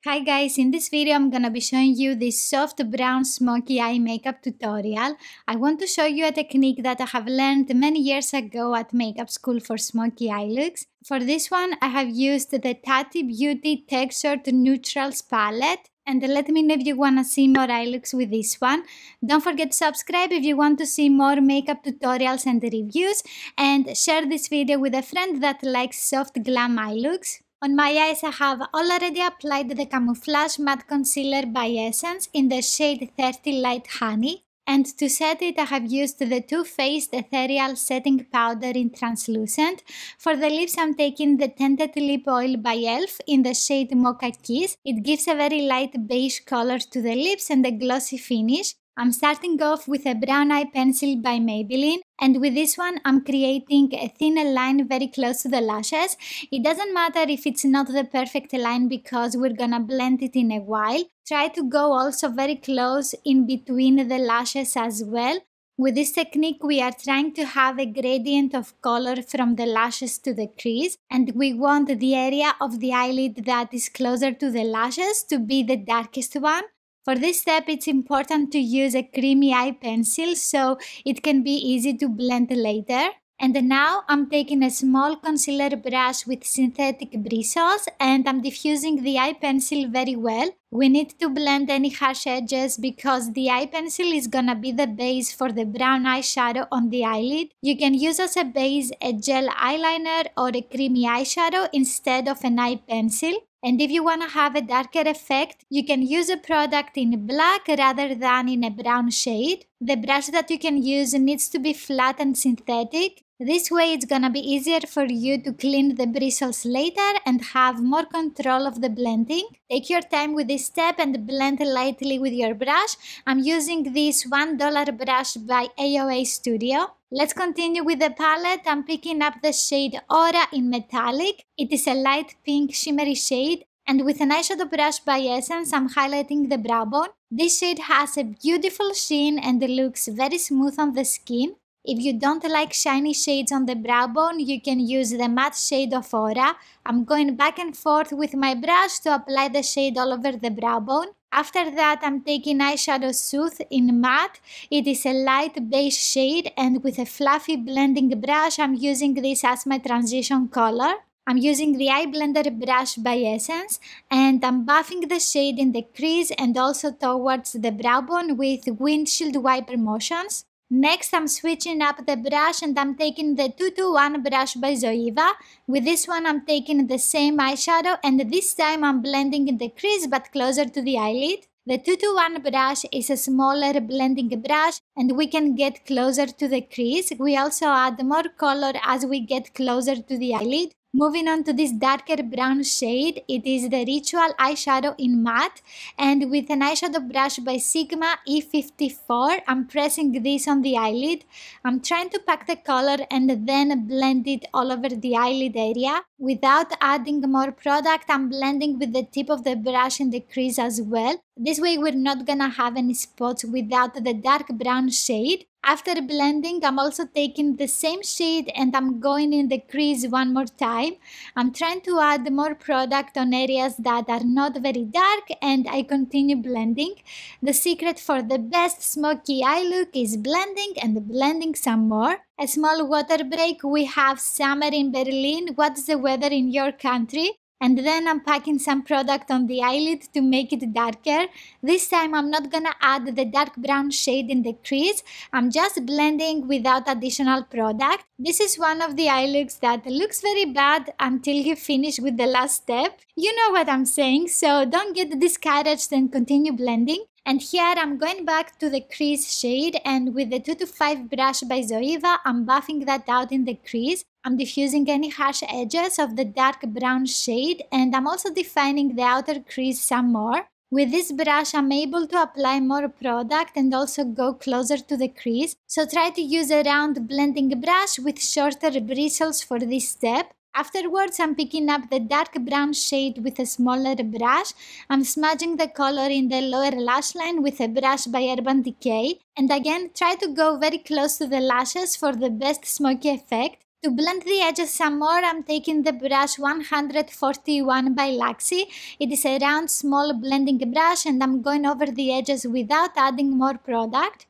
Hi guys, in this video I'm gonna be showing you this soft brown smoky eye makeup tutorial. I want to show you a technique that I have learned many years ago at makeup school for smoky eye looks. For this one I have used the Tati Beauty Textured Neutrals palette. And let me know if you wanna see more eye looks with this one. Don't forget to subscribe if you want to see more makeup tutorials and reviews. And share this video with a friend that likes soft glam eye looks. On my eyes I have already applied the Camouflage Matte Concealer by Essence in the shade 30 Light Honey. And to set it I have used the Too Faced Ethereal Setting Powder in Translucent. For the lips I'm taking the Tinted Lip Oil by ELF in the shade Mocha Kiss. It gives a very light beige color to the lips and a glossy finish. I'm starting off with a brown eye pencil by Maybelline, and with this one I'm creating a thinner line very close to the lashes. It doesn't matter if it's not the perfect line because we're gonna blend it in a while. Try to go also very close in between the lashes as well. With this technique we are trying to have a gradient of color from the lashes to the crease, and we want the area of the eyelid that is closer to the lashes to be the darkest one. For this step it's important to use a creamy eye pencil so it can be easy to blend later. And now I'm taking a small concealer brush with synthetic bristles and I'm diffusing the eye pencil very well. We need to blend any harsh edges because the eye pencil is gonna be the base for the brown eyeshadow on the eyelid. You can use as a base a gel eyeliner or a creamy eyeshadow instead of an eye pencil. And if you want to have a darker effect, you can use a product in black rather than in a brown shade. The brush that you can use needs to be flat and synthetic. This way it's gonna be easier for you to clean the bristles later and have more control of the blending. Take your time with this step and blend lightly with your brush. I'm using this $1 brush by AOA Studio. Let's continue with the palette. I'm picking up the shade Aura in Metallic. It is a light pink shimmery shade. And with an eyeshadow brush by Essence, I'm highlighting the brow bone. This shade has a beautiful sheen and looks very smooth on the skin. If you don't like shiny shades on the brow bone, you can use the matte shade of Aura. I'm going back and forth with my brush to apply the shade all over the brow bone. After that, I'm taking eyeshadow Soothe in matte. It is a light beige shade, and with a fluffy blending brush, I'm using this as my transition color. I'm using the eye blender brush by Essence, and I'm buffing the shade in the crease and also towards the brow bone with windshield wiper motions. Next, I'm switching up the brush and I'm taking the 221 brush by Zoeva. With this one, I'm taking the same eyeshadow and this time I'm blending in the crease but closer to the eyelid. The 221 brush is a smaller blending brush and we can get closer to the crease. We also add more color as we get closer to the eyelid. Moving on to this darker brown shade, it is the Ritual eyeshadow in matte, and with an eyeshadow brush by Sigma E54, I'm pressing this on the eyelid. I'm trying to pack the color and then blend it all over the eyelid area. Without adding more product, I'm blending with the tip of the brush in the crease as well. This way we're not gonna have any spots without the dark brown shade. After blending, I'm also taking the same shade and I'm going in the crease one more time. I'm trying to add more product on areas that are not very dark and I continue blending. The secret for the best smoky eye look is blending and blending some more. A small water break. We have summer in Berlin. What's the weather in your country? And then I'm packing some product on the eyelid to make it darker. This time I'm not gonna add the dark brown shade in the crease. I'm just blending without additional product. This is one of the eye looks that looks very bad until you finish with the last step. You know what I'm saying, so don't get discouraged and continue blending. And here I'm going back to the crease shade and with the 225 brush by Zoeva, I'm buffing that out in the crease. I'm diffusing any harsh edges of the dark brown shade and I'm also defining the outer crease some more. With this brush I'm able to apply more product and also go closer to the crease. So try to use a round blending brush with shorter bristles for this step. Afterwards, I'm picking up the dark brown shade with a smaller brush. I'm smudging the color in the lower lash line with a brush by Urban Decay. And again, try to go very close to the lashes for the best smoky effect. To blend the edges some more, I'm taking the brush 141 by Luxie. It is a round small blending brush and I'm going over the edges without adding more product.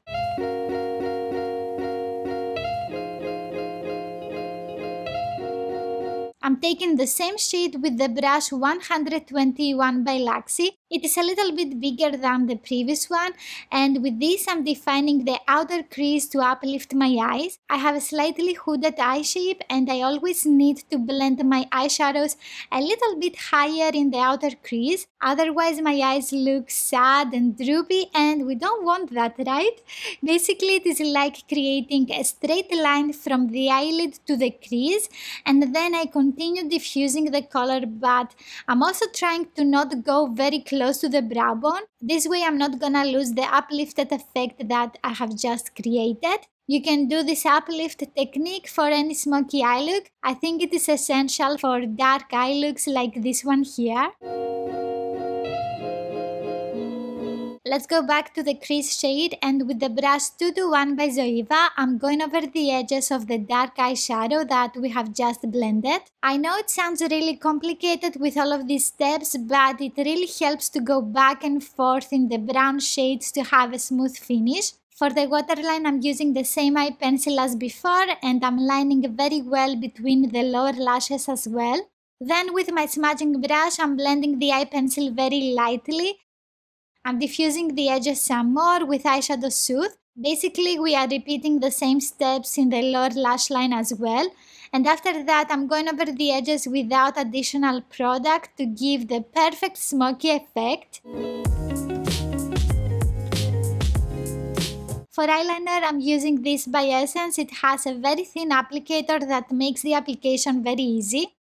I'm taking the same shade with the brush 121 by Luxie. It is a little bit bigger than the previous one, and with this I'm defining the outer crease to uplift my eyes. I have a slightly hooded eye shape and I always need to blend my eyeshadows a little bit higher in the outer crease, otherwise my eyes look sad and droopy and we don't want that, right? Basically it is like creating a straight line from the eyelid to the crease, and then I continue diffusing the color, but I'm also trying to not go very close to the brow bone. This way I'm not gonna lose the uplifted effect that I have just created. You can do this uplift technique for any smoky eye look. I think it is essential for dark eye looks like this one here. Let's go back to the crease shade, and with the brush 221 by Zoeva, I'm going over the edges of the dark eyeshadow that we have just blended. I know it sounds really complicated with all of these steps, but it really helps to go back and forth in the brown shades to have a smooth finish. For the waterline, I'm using the same eye pencil as before, and I'm lining very well between the lower lashes as well. Then with my smudging brush, I'm blending the eye pencil very lightly. I'm diffusing the edges some more with eyeshadow Soothe. Basically, we are repeating the same steps in the lower lash line as well. And after that, I'm going over the edges without additional product to give the perfect smoky effect. For eyeliner, I'm using this by Essence. It has a very thin applicator that makes the application very easy.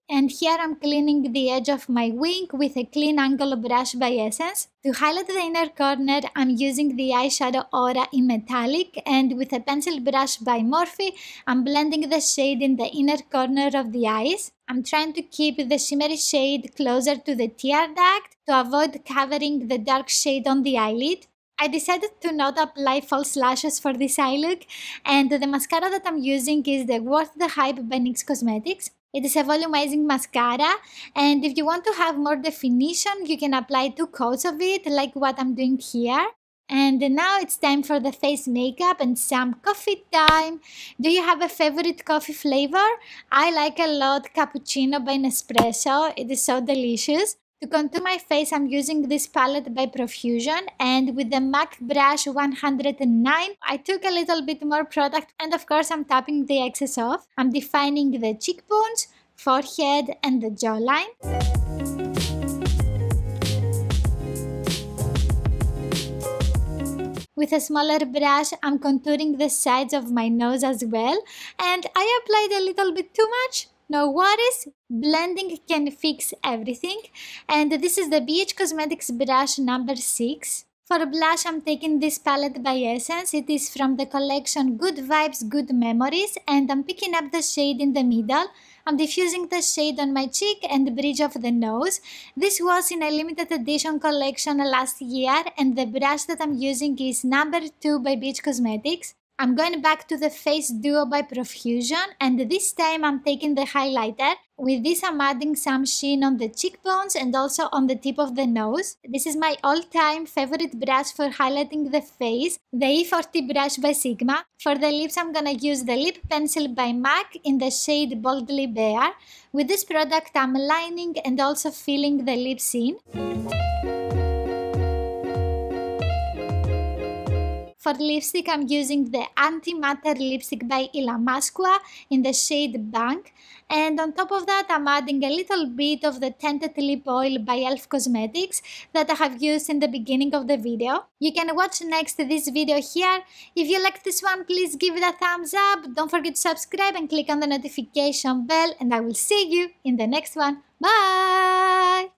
And here I'm cleaning the edge of my wing with a clean angle brush by Essence. To highlight the inner corner, I'm using the eyeshadow Aura in metallic, and with a pencil brush by Morphe, I'm blending the shade in the inner corner of the eyes. I'm trying to keep the shimmery shade closer to the tear duct to avoid covering the dark shade on the eyelid. I decided to not apply false lashes for this eye look, and the mascara that I'm using is the Worth the Hype by NYX Cosmetics. It is a volumizing mascara, and if you want to have more definition, you can apply 2 coats of it like what I'm doing here. And now it's time for the face makeup and some coffee time. Do you have a favorite coffee flavor? I like a lot cappuccino by Nespresso. It is so delicious. To contour my face, I'm using this palette by Profusion, and with the MAC brush 109, I took a little bit more product, and of course I'm tapping the excess off. I'm defining the cheekbones, forehead and the jawline. With a smaller brush, I'm contouring the sides of my nose as well, and I applied a little bit too much. No worries, blending can fix everything. And this is the BH Cosmetics brush number 6. For blush, I'm taking this palette by Essence. It is from the collection Good Vibes, Good Memories, and I'm picking up the shade in the middle. I'm diffusing the shade on my cheek and bridge of the nose. This was in a limited edition collection last year, and the brush that I'm using is number 2 by BH Cosmetics. I'm going back to the Face Duo by Profusion, and this time I'm taking the highlighter. With this I'm adding some sheen on the cheekbones and also on the tip of the nose. This is my all-time favorite brush for highlighting the face, the E40 brush by Sigma. For the lips I'm gonna use the lip pencil by MAC in the shade Boldly Bare. With this product I'm lining and also filling the lips in. For lipstick, I'm using the Anti-Matter lipstick by Ilamasqua in the shade Bank. And on top of that, I'm adding a little bit of the Tinted lip oil by e.l.f. Cosmetics that I have used in the beginning of the video. You can watch next this video here. If you like this one, please give it a thumbs up. Don't forget to subscribe and click on the notification bell. And I will see you in the next one. Bye!